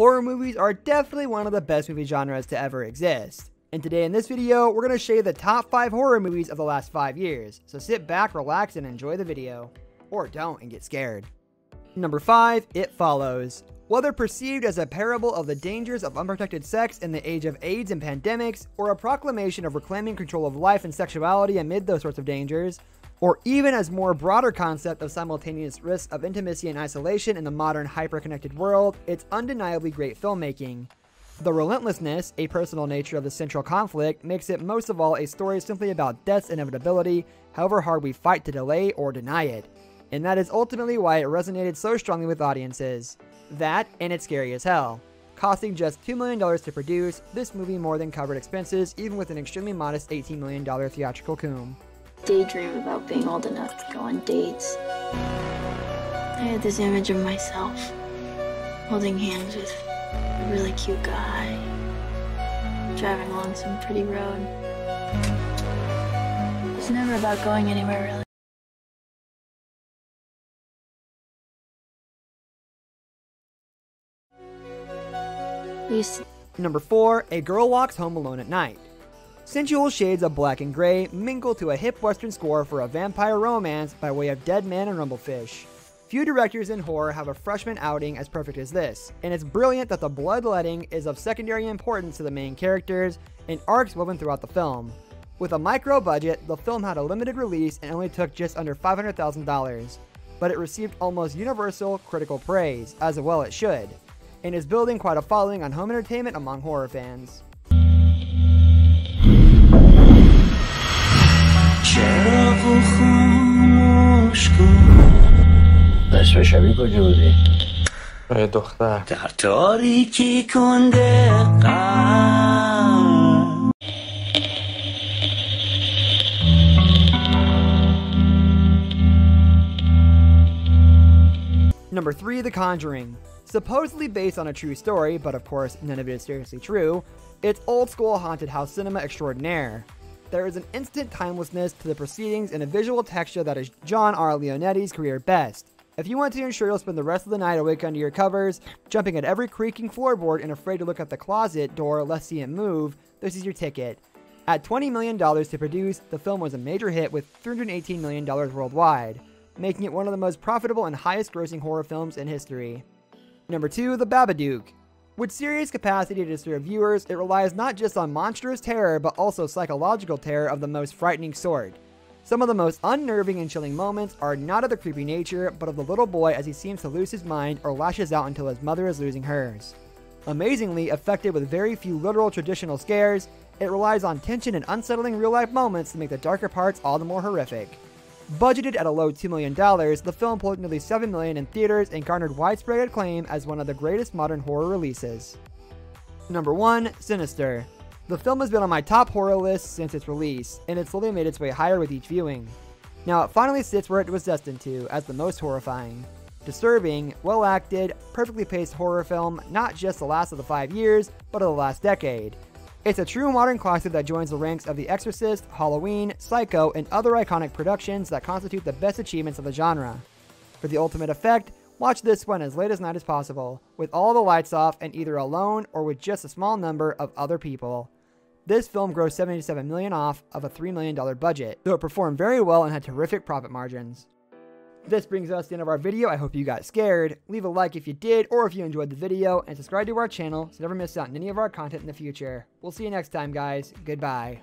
Horror movies are definitely one of the best movie genres to ever exist. And today in this video, we're going to show you the top 5 horror movies of the last 5 years. So sit back, relax, and enjoy the video. Or don't and get scared. Number 5, It Follows. Whether perceived as a parable of the dangers of unprotected sex in the age of AIDS and pandemics, or a proclamation of reclaiming control of life and sexuality amid those sorts of dangers, or even as more broader concept of simultaneous risks of intimacy and isolation in the modern hyper-connected world, it's undeniably great filmmaking. The relentlessness, a personal nature of the central conflict, makes it most of all a story simply about death's inevitability, however hard we fight to delay or deny it. And that is ultimately why it resonated so strongly with audiences. That, and it's scary as hell. Costing just $2 million to produce, this movie more than covered expenses, even with an extremely modest $18 million theatrical coom. Daydream about being old enough to go on dates. I had this image of myself holding hands with a really cute guy, driving along some pretty road. It's never about going anywhere, really. Number 4, A Girl Walks Home Alone at Night. Sensual shades of black and gray mingle to a hip western score for a vampire romance by way of Dead Man and Rumblefish. Few directors in horror have a freshman outing as perfect as this, and it's brilliant that the bloodletting is of secondary importance to the main characters and arcs woven throughout the film. With a micro budget, the film had a limited release and only took just under $500,000, but it received almost universal critical praise, as well it should, and is building quite a following on home entertainment among horror fans. نصف شبی کجا بودی؟ دختر در تاریکی کنده غم. Number 3, The Conjuring. Supposedly based on a true story, but of course none of it is seriously true, it's old school haunted house cinema extraordinaire. There is an instant timelessness to the proceedings and a visual texture that is John R. Leonetti's career best. If you want to ensure you'll spend the rest of the night awake under your covers, jumping at every creaking floorboard and afraid to look at the closet door lest see it move, this is your ticket. At $20 million to produce, the film was a major hit with $318 million worldwide, making it one of the most profitable and highest grossing horror films in history. Number 2, The Babadook. With serious capacity to disturb viewers, it relies not just on monstrous terror, but also psychological terror of the most frightening sort. Some of the most unnerving and chilling moments are not of the creepy nature, but of the little boy as he seems to lose his mind or lashes out until his mother is losing hers. Amazingly effective with very few literal traditional scares, it relies on tension and unsettling real-life moments to make the darker parts all the more horrific. Budgeted at a low $2 million, the film pulled nearly $7 million in theaters and garnered widespread acclaim as one of the greatest modern horror releases. Number 1, Sinister. The film has been on my top horror list since its release, and it slowly made its way higher with each viewing. Now it finally sits where it was destined to, as the most horrifying. Disturbing, well-acted, perfectly paced horror film, not just the last of the 5 years, but of the last decade. It's a true modern classic that joins the ranks of The Exorcist, Halloween, Psycho, and other iconic productions that constitute the best achievements of the genre. For the ultimate effect, watch this one as late at night as possible, with all the lights off and either alone or with just a small number of other people. This film grossed $77 million off of a $3 million budget, though it performed very well and had terrific profit margins. This brings us to the end of our video. I hope you got scared. Leave a like if you did, or if you enjoyed the video, and subscribe to our channel so you never miss out on any of our content in the future. We'll see you next time, guys. Goodbye.